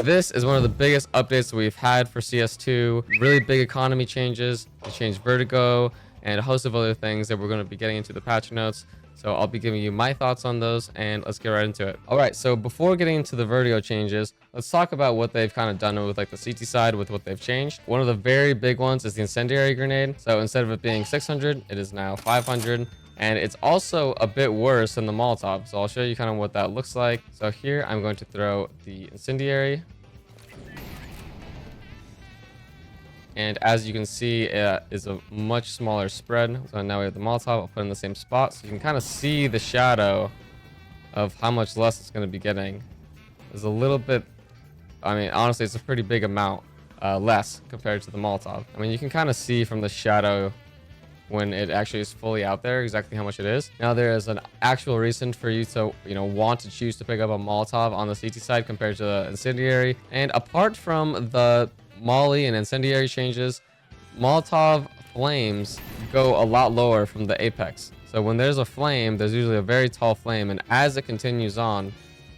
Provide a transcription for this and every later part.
This is one of the biggest updates that we've had for CS2. Really big economy changes. They changed Vertigo and a host of other things that we're going to be getting into the patch notes. So I'll be giving you my thoughts on those, and let's get right into it. All right, so before getting into the Vertigo changes, let's talk about what they've kind of done with like the CT side with what they've changed. One of the very big ones is the incendiary grenade. So instead of it being 600, it is now 500. And it's also a bit worse than the Molotov. So I'll show you kind of what that looks like. So here I'm going to throw the incendiary. And as you can see, it is a much smaller spread. So now we have the Molotov. I'll put it in the same spot. So you can kind of see the shadow of how much less it's going to be getting. There's a little bit, I mean, honestly, it's a pretty big amount less compared to the Molotov. I mean, you can kind of see from the shadow when it actually is fully out there exactly how much it is. Now there is an actual reason for you to want to choose to pick up a Molotov on the CT side compared to the incendiary. And apart from the Molly and incendiary changes, Molotov flames go a lot lower from the apex. So when there's a flame, there's usually a very tall flame, and as it continues on,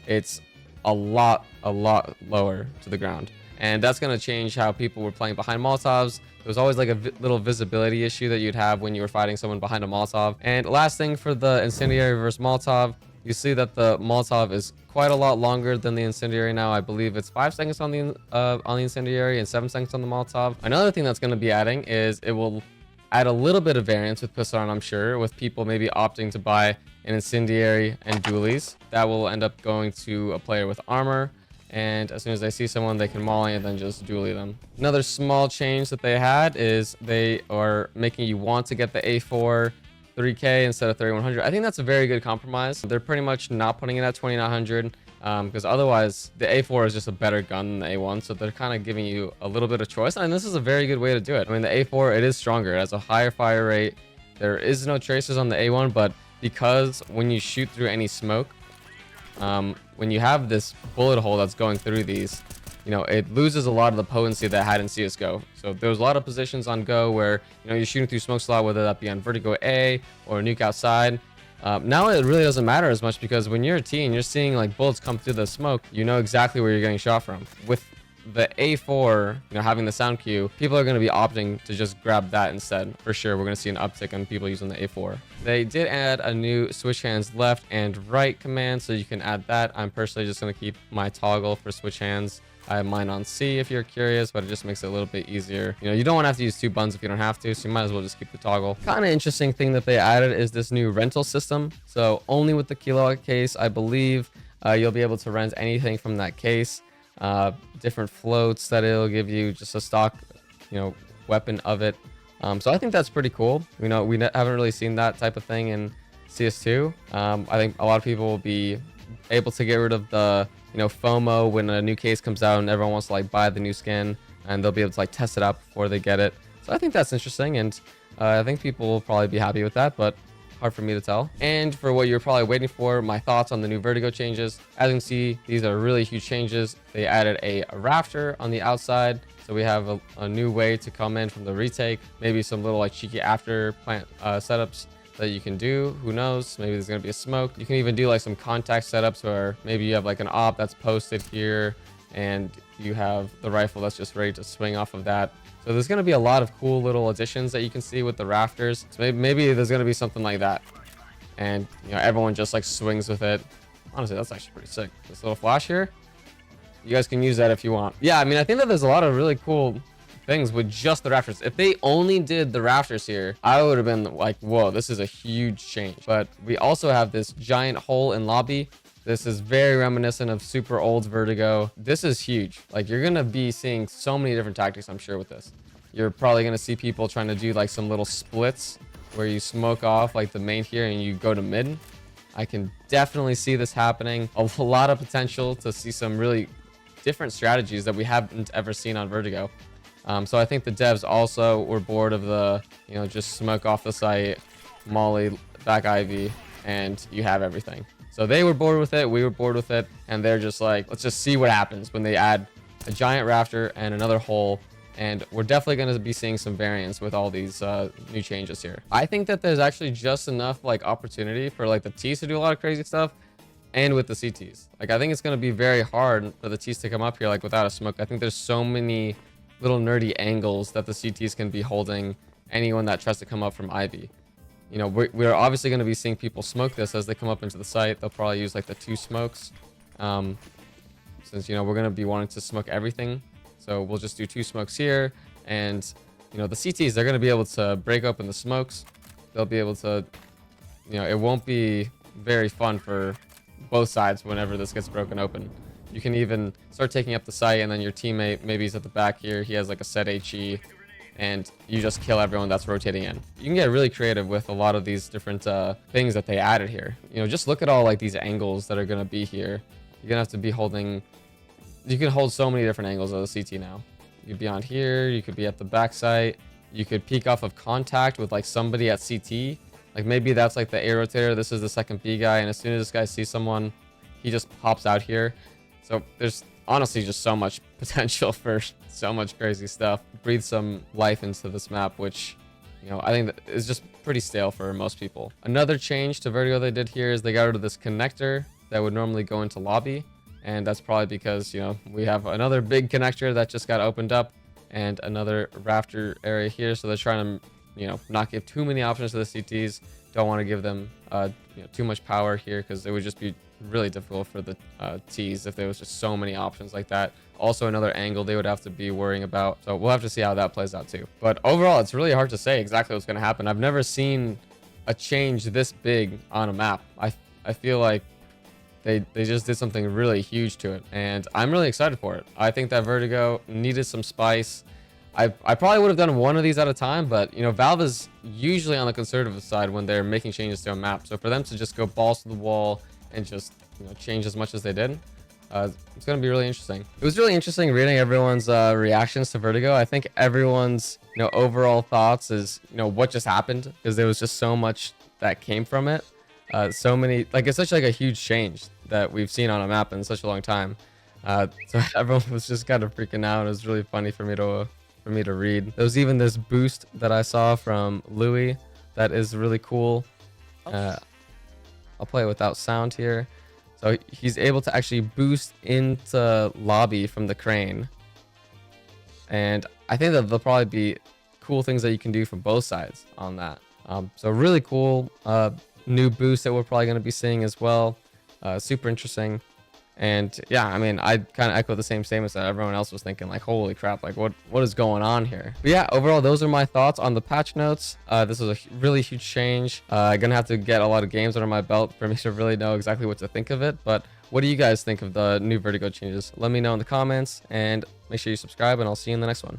it's a lot lower to the ground. And that's going to change how people were playing behind Molotovs. There was always like a little visibility issue that you'd have when you were fighting someone behind a Molotov. And last thing for the incendiary versus Molotov, you see that the Molotov is quite a lot longer than the incendiary now. I believe it's 5 seconds on the incendiary and 7 seconds on the Molotov. Another thing that's going to be adding is it will add a little bit of variance with pistol, I'm sure, with people maybe opting to buy an incendiary and dualies. That will end up going to a player with armor. And as soon as they see someone, they can molly and then just dually them. Another small change that they had is they are making you want to get the A4 3K instead of 3100. I think that's a very good compromise. They're pretty much not putting it at 2900 because otherwise the A4 is just a better gun than the A1. So they're kind of giving you a little bit of choice, and this is a very good way to do it. I mean, the A4, it is stronger. It has a higher fire rate. There is no tracers on the A1, but because when you shoot through any smoke, when you have this bullet hole that's going through these, it loses a lot of the potency that it had in CSGO. So there's a lot of positions on Go where, you're shooting through smoke slot, whether that be on Vertigo A or nuke outside. Now it really doesn't matter as much because when you're a T and you're seeing like bullets come through the smoke, you know exactly where you're getting shot from. With the A4, having the sound cue, people are going to be opting to just grab that instead. For sure, we're going to see an uptick in people using the A4. They did add a new switch hands left and right command, so you can add that. I'm personally just going to keep my toggle for switch hands. I have mine on C if you're curious, but it just makes it a little bit easier. You don't want to have to use 2 buttons if you don't have to, so you might as well just keep the toggle. Kind of interesting thing that they added is this new rental system. So only with the kilowatt case, I believe, you'll be able to rent anything from that case. Different floats that it'll give you, just a stock weapon of it. So I think that's pretty cool. We haven't really seen that type of thing in CS2. I think a lot of people will be able to get rid of the FOMO when a new case comes out and everyone wants to like buy the new skin, and they'll be able to like test it out before they get it. So I think that's interesting, and I think people will probably be happy with that, but hard for me to tell. And for what you're probably waiting for, my thoughts on the new Vertigo changes. As you can see, these are really huge changes. They added a rafter on the outside, so we have a new way to come in from the retake. Maybe some little like cheeky after plant setups that you can do. Who knows? Maybe there's gonna be a smoke. You can even do like some contact setups where maybe you have like an op that's posted here and you have the rifle that's just ready to swing off of that. So there's going to be a lot of cool little additions that you can see with the rafters. So maybe there's going to be something like that. And, everyone just like swings with it. Honestly, that's actually pretty sick. This little flash here, you guys can use that if you want. Yeah, I mean, I think that there's a lot of really cool things with just the rafters. If they only did the rafters here, I would have been like, whoa, this is a huge change. But we also have this giant hole in lobby. This is very reminiscent of super old Vertigo. This is huge. Like, you're going to be seeing so many different tactics, I'm sure, with this. You're probably going to see people trying to do like some little splits where you smoke off like the main here and you go to mid. I can definitely see this happening. A lot of potential to see some really different strategies that we haven't ever seen on Vertigo. So I think the devs also were bored of the, just smoke off the site, molly, back Ivy, and you have everything. So they were bored with it, we were bored with it, and they're just like, let's just see what happens when they add a giant rafter and another hole. And we're definitely going to be seeing some variance with all these new changes here. I think that there's actually just enough like opportunity for like the T's to do a lot of crazy stuff, and with the CTs. Like, I think it's going to be very hard for the Ts to come up here like without a smoke. I think there's so many little nerdy angles that the CTs can be holding anyone that tries to come up from Ivy. You know, we're obviously going to be seeing people smoke this as they come up into the site. They'll probably use like the 2 smokes, since, you know, we're going to be wanting to smoke everything. So we'll just do 2 smokes here, and you know, the CTs, they're going to be able to break open the smokes. They'll be able to, you know, it won't be very fun for both sides whenever this gets broken open. You can even start taking up the site, and then your teammate, maybe he's at the back here, he has like a set HE, and you just kill everyone that's rotating in. You can get really creative with a lot of these different things that they added here. You know, just look at all like these angles that are going to be here. You're going to have to be holding, you can hold so many different angles of the CT now. You could be on here, you could be at the back site, you could peek off of contact with like somebody at CT. Like maybe that's like the A rotator, this is the second B guy, and as soon as this guy sees someone, he just pops out here. So there's honestly just so much potential for so much crazy stuff. Breathe some life into this map, which, you know, I think that is just pretty stale for most people. Another change to Vertigo they did here is they got rid of this connector that would normally go into lobby. And that's probably because, you know, we have another big connector that just got opened up and another rafter area here. So they're trying to, you know, not give too many options to the CTs. Don't want to give them, you know, too much power here, because it would just be really difficult for the Ts if there was just so many options like that. Also, another angle they would have to be worrying about. So we'll have to see how that plays out too. But overall, it's really hard to say exactly what's going to happen. I've never seen a change this big on a map. I feel like they just did something really huge to it, and I'm really excited for it. I think that Vertigo needed some spice. I probably would have done one of these at a time, but you know, Valve is usually on the conservative side when they're making changes to a map. So for them to just go balls to the wall and just, you know, change as much as they did, it's going to be really interesting. It was really interesting reading everyone's reactions to Vertigo. I think everyone's, you know, overall thoughts is, you know, what just happened, because there was just so much that came from it. So many, like, it's such like a huge change that we've seen on a map in such a long time. So everyone was just kind of freaking out. It was really funny for me to read. There was even this boost that I saw from Louis that is really cool. I'll play it without sound here. So he's able to actually boost into lobby from the crane, and I think that there'll probably be cool things that you can do from both sides on that. So really cool new boost that we're probably going to be seeing as well. Super interesting. And yeah, I mean, I kind of echo the same statements that everyone else was thinking, like, holy crap, like what is going on here? But yeah, overall, those are my thoughts on the patch notes. This was a really huge change. Gonna have to get a lot of games under my belt for me to really know exactly what to think of it. But what do you guys think of the new Vertigo changes? Let me know in the comments, and make sure you subscribe, and I'll see you in the next one.